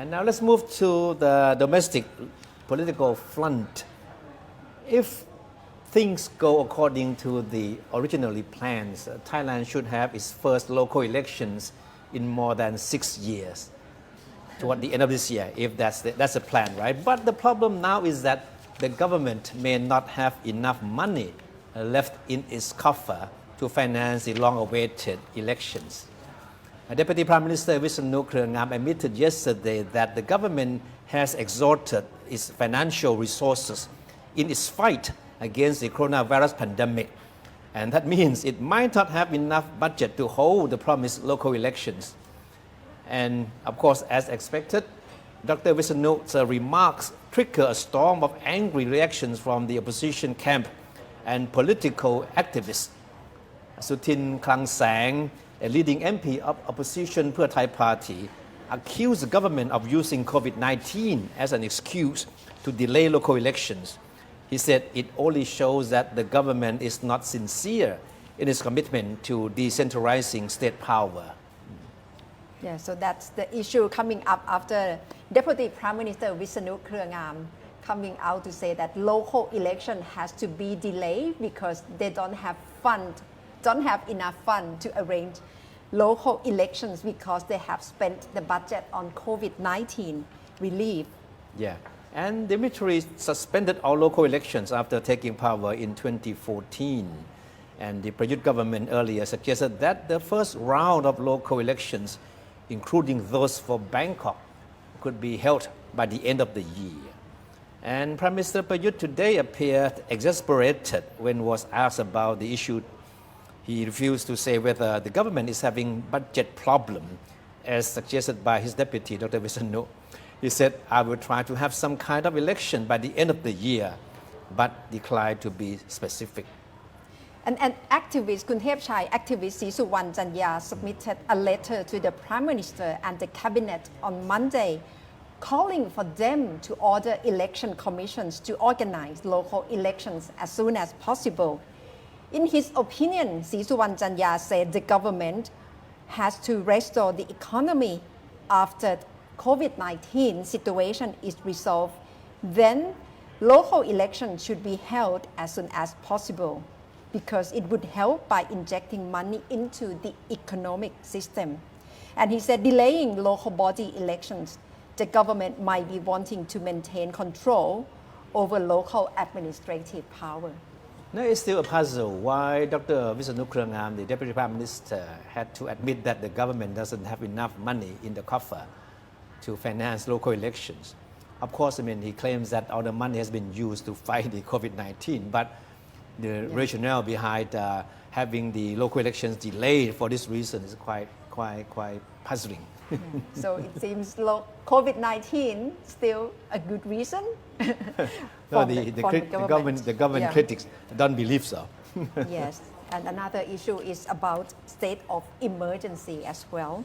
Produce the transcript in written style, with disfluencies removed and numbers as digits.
And now let's move to the domestic political front. If things go according to the originally plans, Thailand should have its first local elections in more than 6 years toward the end of this year, if that's the plan, right? But the problem now is that the government may not have enough money left in its coffer to finance the long-awaited elections. Deputy Prime Minister Visanu Krungam admitted yesterday that the government has exhausted its financial resources in its fight against the coronavirus pandemic. And that means it might not have enough budget to hold the promised local elections. And of course, as expected, Dr. Visanu's remarks trigger a storm of angry reactions from the opposition camp and political activists. Sutin Klangsang, a leading MP of opposition Pheu Thai Party, accused the government of using COVID-19 as an excuse to delay local elections. He said it only shows that the government is not sincere in its commitment to decentralizing state power. Yeah, so that's the issue coming up after Deputy Prime Minister Visanu Krungam coming out to say that local election has to be delayed because they don't have enough fund to arrange local elections because they have spent the budget on COVID-19 relief. Yeah, and the military suspended all local elections after taking power in 2014. And the Prayut government earlier suggested that the first round of local elections, including those for Bangkok, could be held by the end of the year. And Prime Minister Prayut today appeared exasperated when was asked about the issue. He refused to say whether the government is having budget problem, as suggested by his deputy, Dr. Visanu. He said, I will try to have some kind of election by the end of the year, but declined to be specific. And an activist, Kunthepchai activist Sri Suwan Chanya submitted a letter to the Prime Minister and the Cabinet on Monday, calling for them to order election commissions to organize local elections as soon as possible. In his opinion, Sri Suwan Chanya said the government has to restore the economy after COVID-19 situation is resolved. Then local elections should be held as soon as possible, because it would help by injecting money into the economic system. And he said delaying local body elections, the government might be wanting to maintain control over local administrative power. Now it's still a puzzle why Dr. Visanu Krungam, the Deputy Prime Minister, had to admit that the government doesn't have enough money in the coffer to finance local elections. Of course, he claims that all the money has been used to fight the COVID-19, but the rationale behind having the local elections delayed for this reason is quite puzzling. Yeah. So it seems COVID-19 still a good reason. No, the government critics don't believe so. Yes, and another issue is about state of emergency as well.